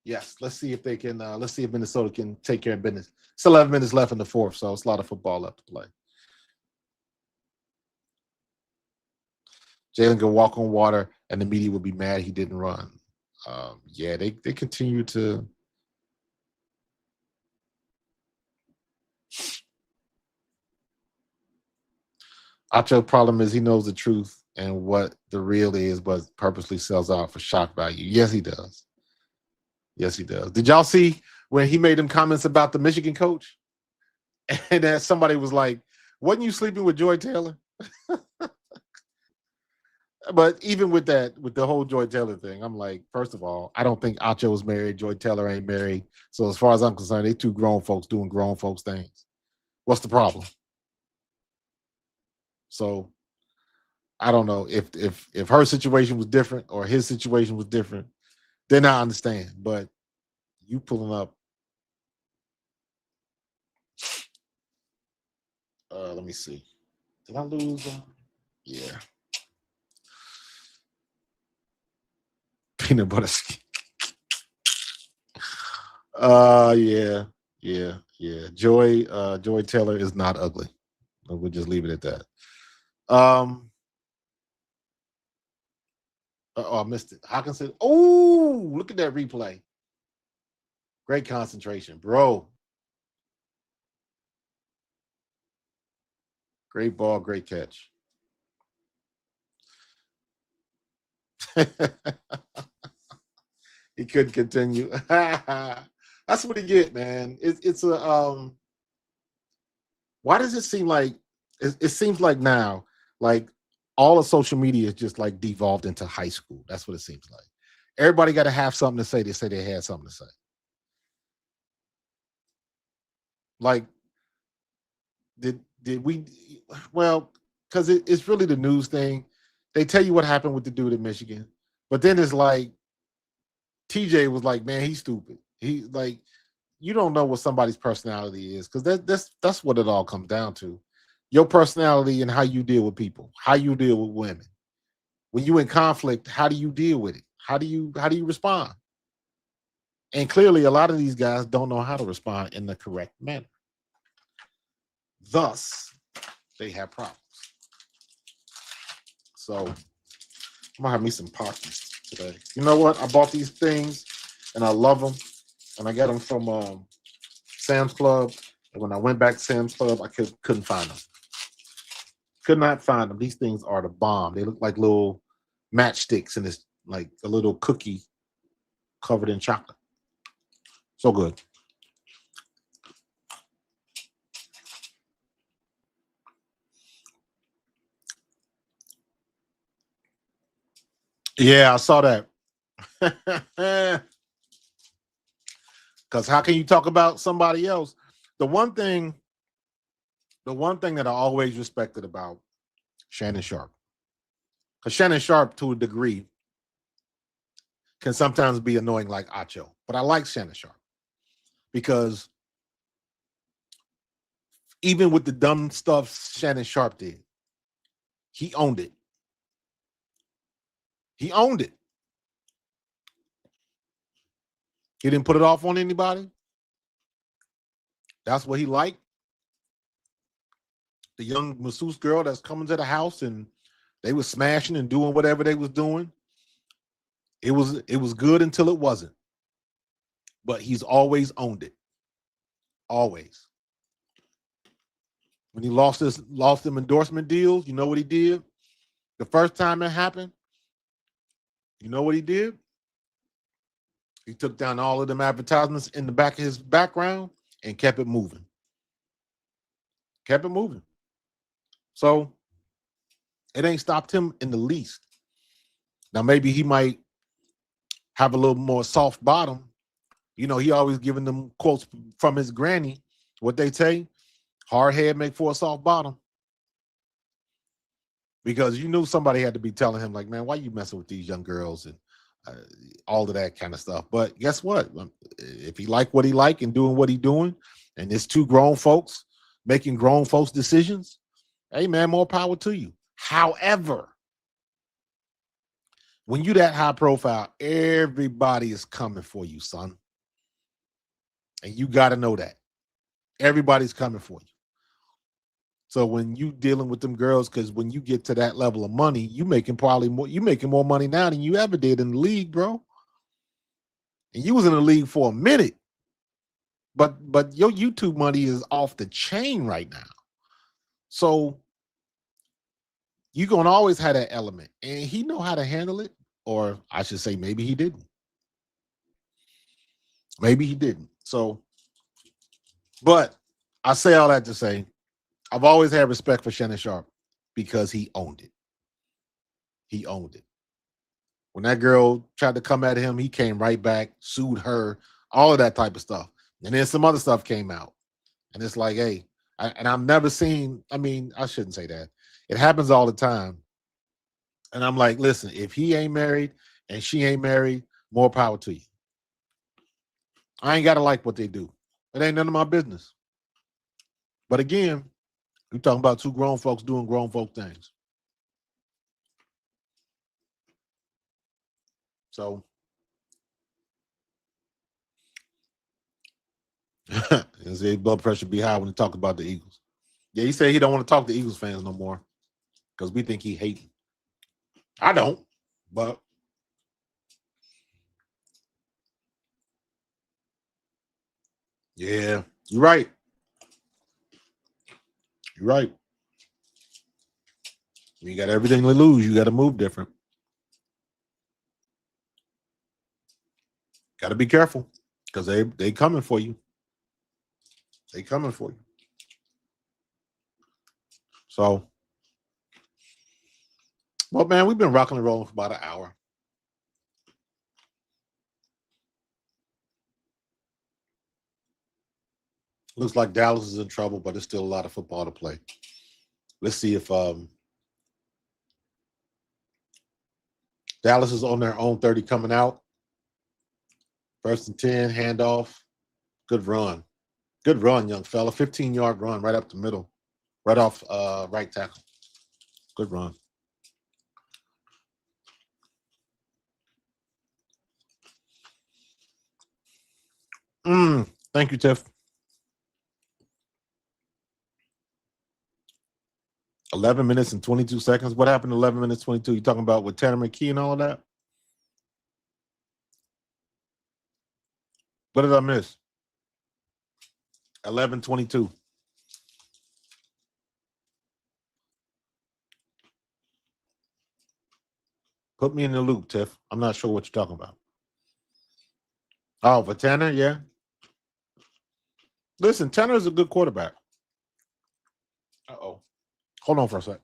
Yes, let's see if they can. Let's see if Minnesota can take care of business. It's 11 minutes left in the fourth, so it's a lot of football left to play. Jalen can walk on water, and the media will be mad he didn't run. Yeah, they continue to. Acho's problem is he knows the truth and what the real is, but purposely sells out for shock value. Yes, he does. Yes, he does. Did y'all see when he made them comments about the Michigan coach? And then somebody was like, wasn't you sleeping with Joy Taylor? But even with that, with the whole Joy Taylor thing, I'm like, first of all, I don't think Acho is married. Joy Taylor ain't married. So as far as I'm concerned, they two grown folks doing grown folks things. What's the problem? So I don't know if her situation was different or his situation was different, then I understand. But you pulling up, let me see. Did I lose? Yeah. Peanut butter skin. Yeah. Joy Taylor is not ugly. We'll just leave it at that. I missed it. Hawkinson. Oh, look at that replay. Great concentration, bro. Great ball, great catch. He couldn't continue. That's what he get, man. It's a why does it seem like it seems like now, like all of social media is just like devolved into high school. That's what it seems like. Everybody got to have something to say. They say they had something to say. Like, did we? Well, because it's really the news thing. They tell you what happened with the dude in Michigan, but then it's like TJ was like, man, he's stupid. He like, you don't know what somebody's personality is because that's what it all comes down to. Your personality and how you deal with people, how you deal with women. When you in conflict, how do you deal with it? How do you respond? And clearly, a lot of these guys don't know how to respond in the correct manner. Thus, they have problems. So I'm gonna have me some Pockies today. You know what? I bought these things and I love them. And I got them from Sam's Club. And when I went back to Sam's Club, I couldn't find them. Could not find them. These things are the bomb. They look like little matchsticks and it's like a little cookie covered in chocolate. So good. Yeah, I saw that. Because how can you talk about somebody else? The one thing that I always respected about Shannon Sharp, because Shannon Sharp, to a degree, can sometimes be annoying like Acho. But I like Shannon Sharp because even with the dumb stuff Shannon Sharp did, he owned it. He owned it. He didn't put it off on anybody. That's what he liked. The young masseuse girl that's coming to the house and they was smashing and doing whatever they was doing. It was good until it wasn't. But he's always owned it. Always. When he lost them endorsement deals, you know what he did? The first time it happened, you know what he did? He took down all of them advertisements in the back of his background and kept it moving. Kept it moving. So it ain't stopped him in the least. Now, maybe he might have a little more soft bottom. You know, he always giving them quotes from his granny. What they say, hard head make for a soft bottom. Because you knew somebody had to be telling him, like, man, why you messing with these young girls and all of that kind of stuff. But guess what? If he like what he like and doing what he doing, and it's two grown folks making grown folks decisions, hey, man, more power to you. However, when you that high profile, everybody is coming for you, son. And you got to know that. Everybody's coming for you. So when you dealing with them girls, because when you get to that level of money, you making more money now than you ever did in the league, bro. And you was in the league for a minute. But your YouTube money is off the chain right now. So you're gonna always have that element. And he know how to handle it, or I should say maybe he didn't. Maybe he didn't. So, but I say all that to say, I've always had respect for Shannon Sharp because he owned it. He owned it. When that girl tried to come at him, he came right back, sued her, all of that type of stuff. And then some other stuff came out. And it's like, hey, and I've never seen, I mean, I shouldn't say that. It happens all the time. And I'm like, listen, if he ain't married and she ain't married, more power to you. I ain't got to like what they do. It ain't none of my business. But again, we're talking about two grown folks doing grown folk things. So his blood pressure be high when he talk about the Eagles. Yeah, he said he don't want to talk to Eagles fans no more because we think he hating. I don't, but yeah, you're right. You're right. You got everything to lose. You got to move different. Got to be careful because they coming for you. They coming for you. So, well, man, we've been rocking and rolling for about an hour. Looks like Dallas is in trouble, but there's still a lot of football to play. Let's see if Dallas is on their own 30 coming out. 1st and 10, handoff. Good run. Good run, young fella. 15-yard run right up the middle. Right off right tackle. Good run. Thank you, Tiff. 11 minutes and 22 seconds. What happened 11 minutes 22? You talking about with Tanner McKee and all of that? What did I miss? 11:22. Put me in the loop, Tiff. I'm not sure what you're talking about. Oh, for Tanner, yeah. Listen, Tanner's a good quarterback. Uh-oh. Hold on for a sec.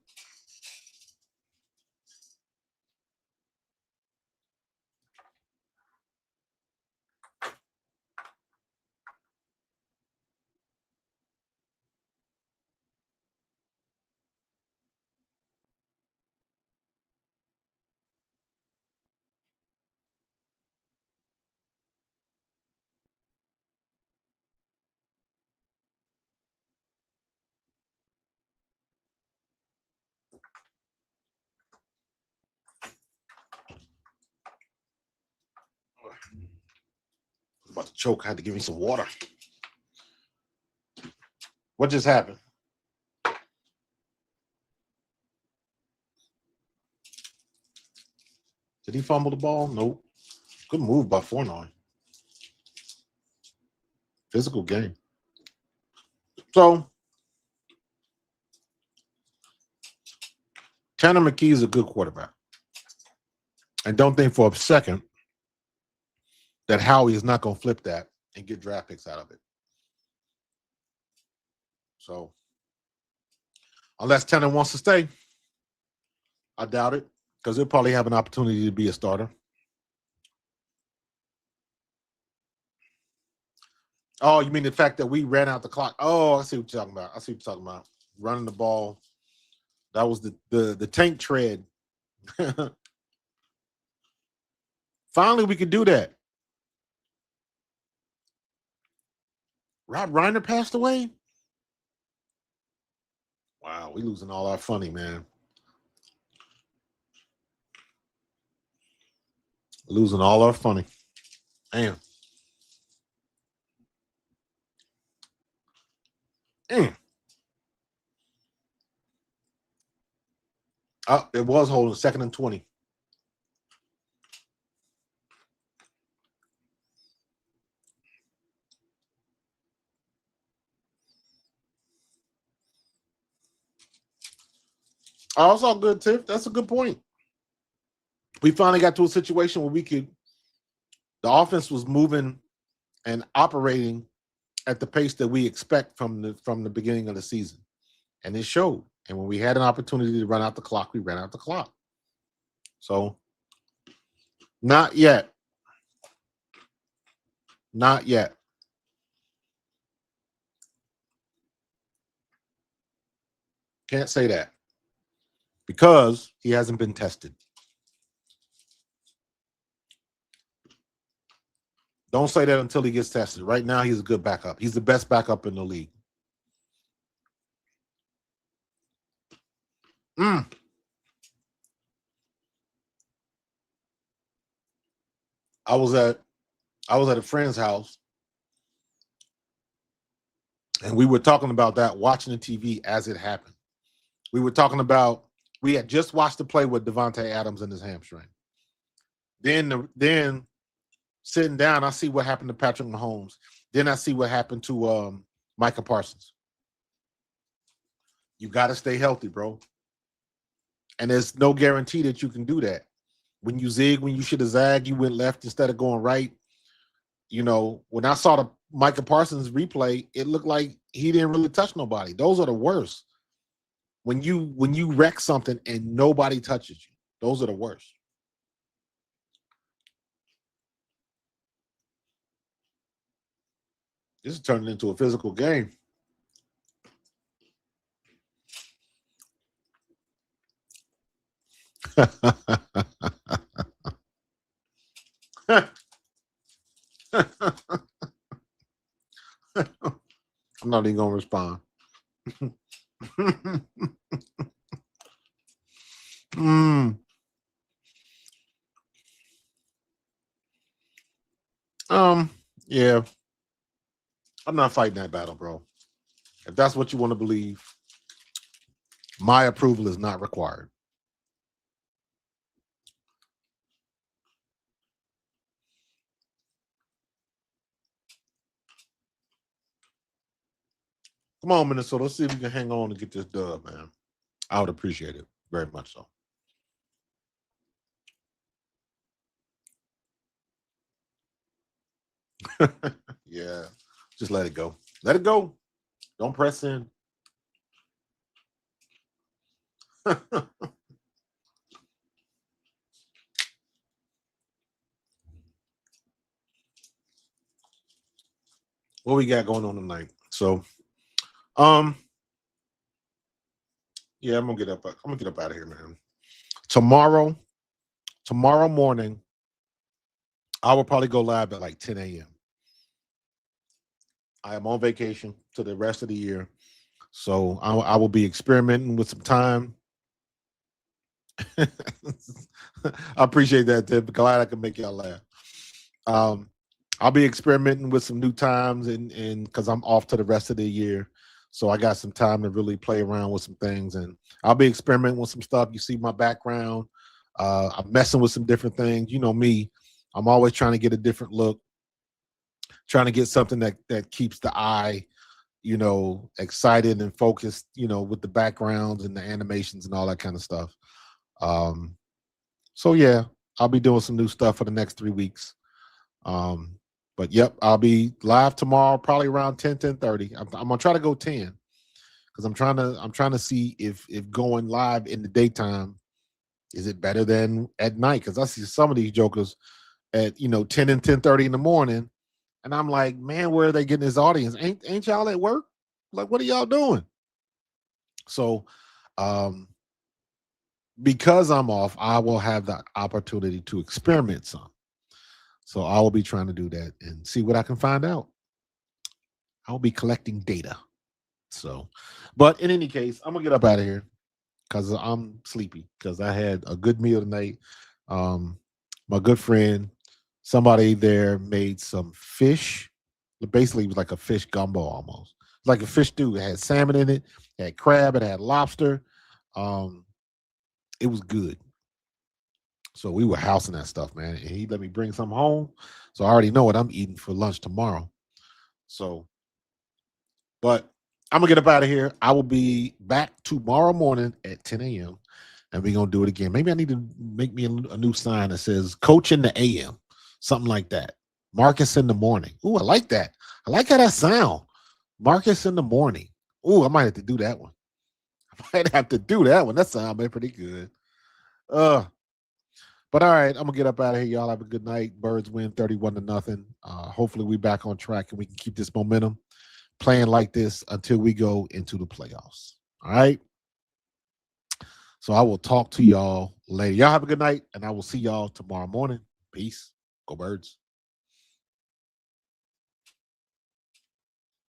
I'm about to choke. I had to give me some water. What just happened? Did he fumble the ball? Nope. Good move by Fornoy. Physical game. So, Tanner McKee is a good quarterback. And don't think for a second that Howie is not going to flip that and get draft picks out of it. So, unless Tanner wants to stay, I doubt it because he'll probably have an opportunity to be a starter. Oh, you mean the fact that we ran out the clock? Oh, I see what you're talking about. I see what you're talking about. Running the ball. That was the tank tread. Finally, we could do that. Rob Reiner passed away? Wow, we losing all our funny, man. Losing all our funny. Damn. Damn. It was holding 2nd and 20. Oh, it's all good, Tiff. That's a good point. We finally got to a situation where the offense was moving and operating at the pace that we expect from the beginning of the season. And it showed. And when we had an opportunity to run out the clock, we ran out the clock. So not yet. Not yet. Can't say that because he hasn't been tested. Don't say that until he gets tested. Right now, he's a good backup. He's the best backup in the league. I was at a friend's house, and we were talking about that, watching the TV as it happened. We were talking about we had just watched the play with Devontae Adams and his hamstring. Then sitting down, I see what happened to Patrick Mahomes. Then I see what happened to Micah Parsons. You got to stay healthy, bro. And there's no guarantee that you can do that. When you zig, when you should have zagged, you went left instead of going right. You know, when I saw the Micah Parsons replay, it looked like he didn't really touch nobody. Those are the worst. When you wreck something and nobody touches you, those are the worst. This is turning into a physical game. I'm not even gonna respond. Yeah. I'm not fighting that battle, bro. If that's what you want to believe, my approval is not required. Come on, Minnesota. Let's see if we can hang on and get this dub, man. I would appreciate it very much so. Yeah. Just let it go. Let it go. Don't press in. What we got going on tonight? So, yeah, I'm gonna get up out of here, man. Tomorrow morning, I will probably go live at like 10 a.m. I am on vacation to the rest of the year, so I will be experimenting with some time. I appreciate that, Tim. Glad I can make y'all laugh. I'll be experimenting with some new times and because I'm off to the rest of the year. So I got some time to really play around with some things, and I'll be experimenting with some stuff. You see my background. I'm messing with some different things. You know me. I'm always trying to get a different look, trying to get something that keeps the eye, you know, excited and focused, you know, with the backgrounds and the animations and all that kind of stuff. So yeah, I'll be doing some new stuff for the next 3 weeks. But yep, I'll be live tomorrow, probably around 10:30. I'm gonna try to go 10 because I'm trying to see if going live in the daytime is it better than at night, because I see some of these jokers at 10 and 10:30 in the morning, and I'm like, man, where are they getting this audience? Ain't y'all at work? Like, what are y'all doing? So because I'm off, I will have the opportunity to experiment some. So I will be trying to do that and see what I can find out. I'll be collecting data. So, but in any case, I'm gonna get up out of here because I'm sleepy because I had a good meal tonight. My good friend, somebody there made some fish. Basically, it was like a fish gumbo almost. Like a fish stew. It had salmon in it, it had crab, it had lobster. It was good. So we were housing that stuff, man. And he let me bring some home. So I already know what I'm eating for lunch tomorrow. So, but I'm going to get up out of here. I will be back tomorrow morning at 10 a.m. and we're going to do it again. Maybe I need to make me a new sign that says Coach in the AM, something like that. Marcus in the morning. Ooh, I like that. I like how that sound. Marcus in the morning. Ooh, I might have to do that one. I might have to do that one. That sounds pretty good. Uh, but all right, I'm gonna get up out of here. Y'all have a good night. Birds win 31-0. Hopefully we back on track and we can keep this momentum playing like this until we go into the playoffs. All right. So I will talk to y'all later. Y'all have a good night, and I will see y'all tomorrow morning. Peace. Go Birds.